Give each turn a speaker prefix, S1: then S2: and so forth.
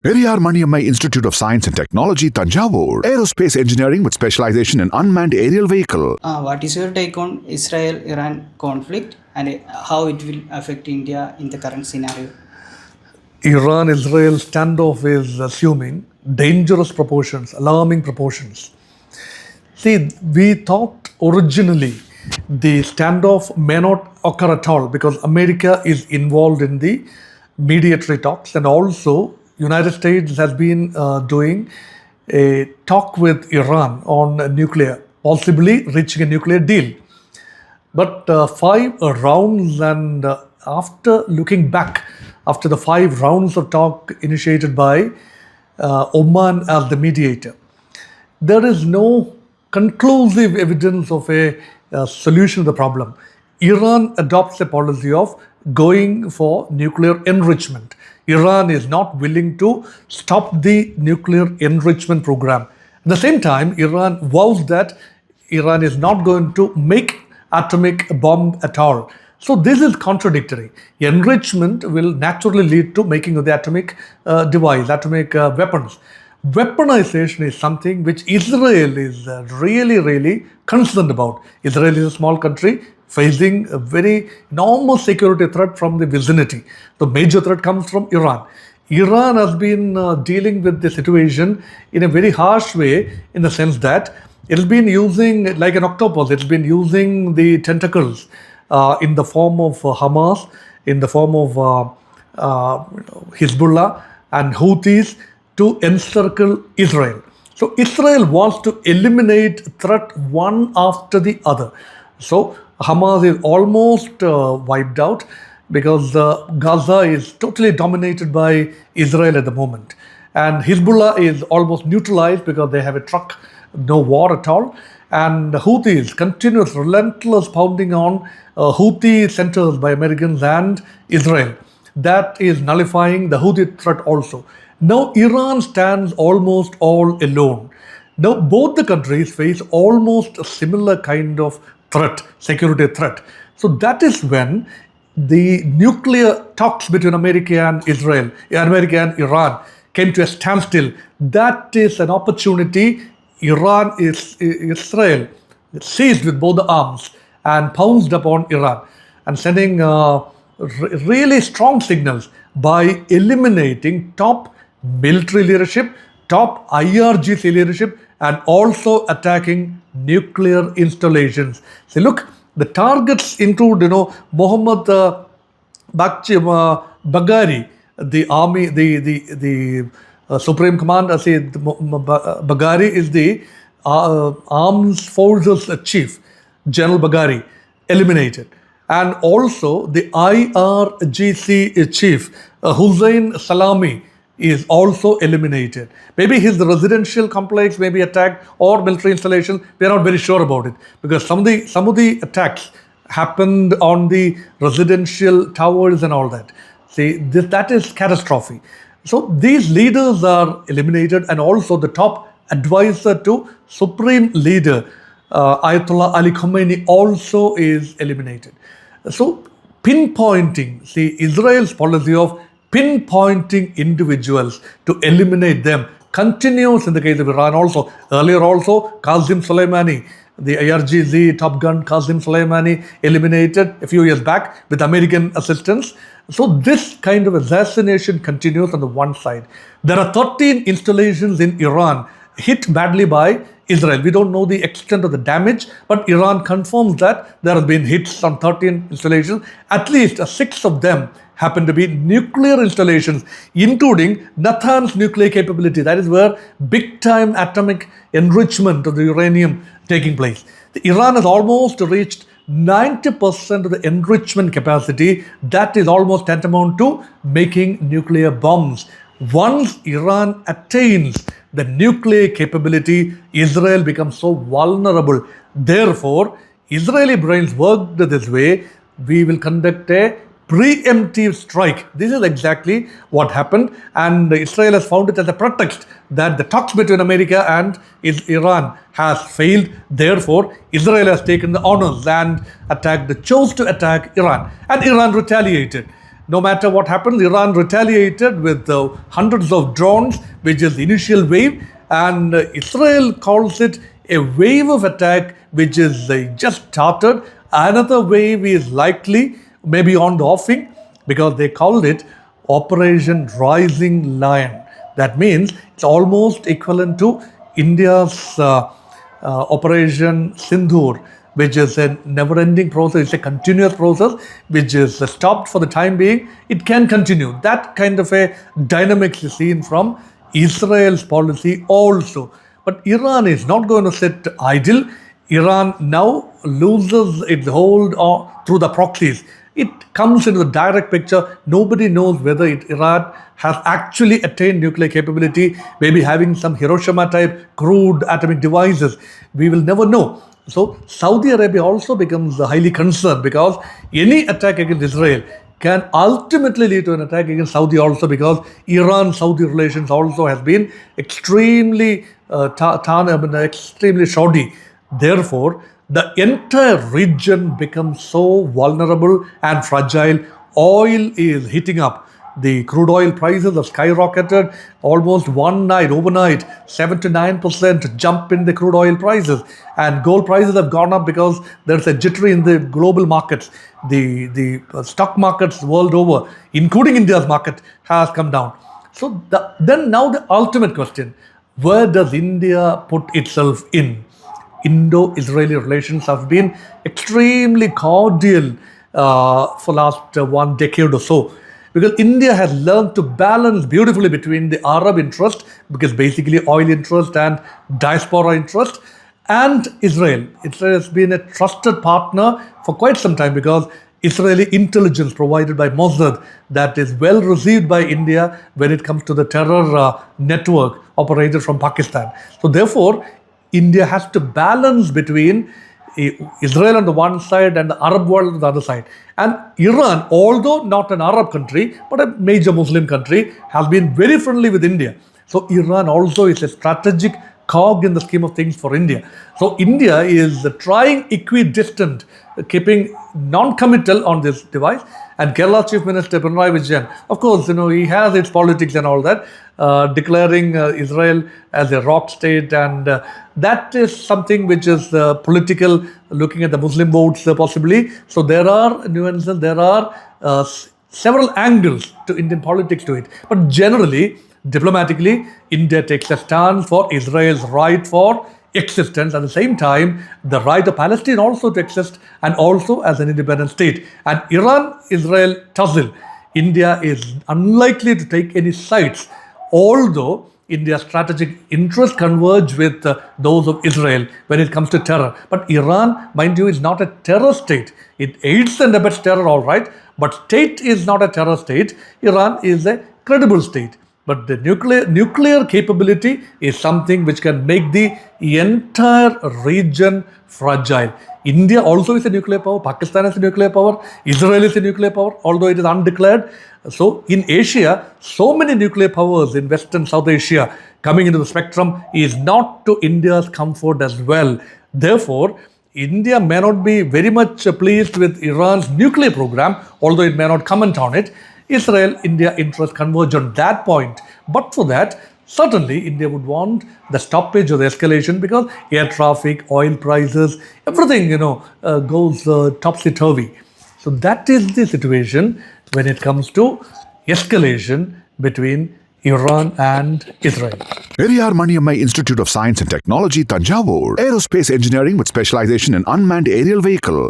S1: Periyar Maniammai Institute of Science and Technology, Tanjavur. Aerospace engineering with specialization in unmanned aerial vehicle.
S2: What is your take on Israel-Iran conflict and how it will affect India in the current scenario?
S3: Iran-Israel standoff is assuming dangerous proportions, alarming proportions. See, we thought originally the standoff may not occur at all because America is involved in the mediatory talks, and also United States has been doing a talk with Iran on nuclear, possibly reaching a nuclear deal. But five rounds, and after looking back, after the five rounds of talk initiated by Oman as the mediator, there is no conclusive evidence of a solution to the problem. Iran adopts a policy of going for nuclear enrichment. Iran is not willing to stop the nuclear enrichment program. At the same time, Iran vows that Iran is not going to make atomic bomb at all. So this is contradictory. Enrichment will naturally lead to making of the atomic device, atomic weapons. Weaponization is something which Israel is really concerned about. Israel is a small country facing a very enormous security threat from the vicinity. The major threat comes from Iran. Iran has been dealing with the situation in a very harsh way, in the sense that it's been using, like an octopus, it's been using the tentacles in the form of Hamas, in the form of Hezbollah and Houthis to encircle Israel. So Israel wants to eliminate threat one after the other. So Hamas is almost wiped out because Gaza is totally dominated by Israel at the moment. And Hezbollah is almost neutralized because they have a truck, no war at all. And the Houthis, continuous, relentless pounding on Houthi centers by Americans and Israel. That is nullifying the Houthi threat also. Now Iran stands almost all alone. Now both the countries face almost a similar kind of threat, security threat. So that is when the nuclear talks between America and Israel, America and Iran came to a standstill. That is an opportunity. Israel seized with both the arms and pounced upon Iran and sending really strong signals by eliminating top military leadership, top IRGC leadership, and also attacking nuclear installations. See, look, the targets include, Mohammed Bagheri, the army, the Supreme Commander. Bagheri is the Armed Forces Chief, General Bagheri, eliminated. And also the IRGC Chief, Hussein Salami, is also eliminated. Maybe his residential complex may be attacked or military installation. We are not very sure about it because some of the attacks happened on the residential towers and all that. See, that is catastrophe. So these leaders are eliminated, and also the top advisor to Supreme Leader Ayatollah Ali Khamenei also is eliminated. So pinpointing, see, Israel's policy of pinpointing individuals to eliminate them continues in the case of Iran also. Earlier also, Qasem Soleimani, the IRGC top gun Qasem Soleimani, eliminated a few years back with American assistance. So this kind of assassination continues on the one side. There are 13 installations in Iran hit badly by Israel. We don't know the extent of the damage, but Iran confirms that there have been hits on 13 installations. At least 6 of them happen to be nuclear installations, including Natanz nuclear capability. That is where big-time atomic enrichment of the uranium taking place. Iran has almost reached 90% of the enrichment capacity. That is almost tantamount to making nuclear bombs. Once Iran attains the nuclear capability, Israel becomes so vulnerable. Therefore, Israeli brains worked this way. We will conduct a preemptive strike. This is exactly what happened, and Israel has found it as a pretext that the talks between America and Iran has failed. Therefore, Israel has taken the honors and chose to attack Iran, and Iran retaliated. no matter what happened, Iran retaliated with hundreds of drones, which is the initial wave, and Israel calls it a wave of attack, which is just started. Another wave is likely, maybe on the offing, because they called it Operation Rising Lion. That means it's almost equivalent to India's Operation Sindhur, which is a never-ending process. It's a continuous process which is stopped for the time being. It can continue. That kind of a dynamics is seen from Israel's policy also. But Iran is not going to sit idle. Iran now loses its hold through the proxies. It comes into the direct picture. Nobody knows whether Iran has actually attained nuclear capability, maybe having some Hiroshima-type crude atomic devices. We will never know. So Saudi Arabia also becomes highly concerned, because any attack against Israel can ultimately lead to an attack against Saudi also, because Iran-Saudi relations also has been extremely extremely shoddy. Therefore, the entire region becomes so vulnerable and fragile. Oil is heating up. The crude oil prices have skyrocketed almost one night, overnight, 7 to 9% jump in the crude oil prices. And gold prices have gone up because there's a jittery in the global markets. The stock markets world over, including India's market, has come down. So then now the ultimate question, where does India put itself in? Indo-Israeli relations have been extremely cordial for last 1 decade or so, because India has learned to balance beautifully between the Arab interest, because basically oil interest and diaspora interest, and Israel. Israel has been a trusted partner for quite some time, because Israeli intelligence provided by Mossad that is well received by India when it comes to the terror network operated from Pakistan. So therefore, India has to balance between Israel on the one side and the Arab world on the other side. And Iran, although not an Arab country, but a major Muslim country, has been very friendly with India. So Iran also is a strategic cog in the scheme of things for India. So India is trying equidistant, keeping non-committal on this device. And Kerala Chief Minister Pinarayi Vijayan, of course, he has its politics and all that, declaring Israel as a rock state, and that is something which is political, looking at the Muslim votes possibly. So there are nuances, there are several angles to Indian politics to it. But generally, diplomatically, India takes a stand for Israel's right for existence, at the same time the right of Palestine also to exist, and also as an independent state. And Iran-Israel tussle, India is unlikely to take any sides, although India's strategic interests converge with those of Israel when it comes to terror. But Iran, mind you, is not a terror state. It aids and abets terror, all right, but state is not a terror state. Iran is a credible state. But the nuclear capability is something which can make the entire region fragile. India also is a nuclear power, Pakistan is a nuclear power, Israel is a nuclear power, although it is undeclared. So in Asia, so many nuclear powers in West and South Asia coming into the spectrum is not to India's comfort as well. Therefore, India may not be very much pleased with Iran's nuclear program, although it may not comment on it. Israel-India interests converge on that point. But for that, certainly India would want the stoppage of the escalation, because air traffic, oil prices, everything, goes topsy-turvy. So that is the situation when it comes to escalation between Iran and Israel.
S1: Periyar Maniammai Institute of Science and Technology, Tanjavur. Aerospace engineering with specialization in unmanned aerial vehicle.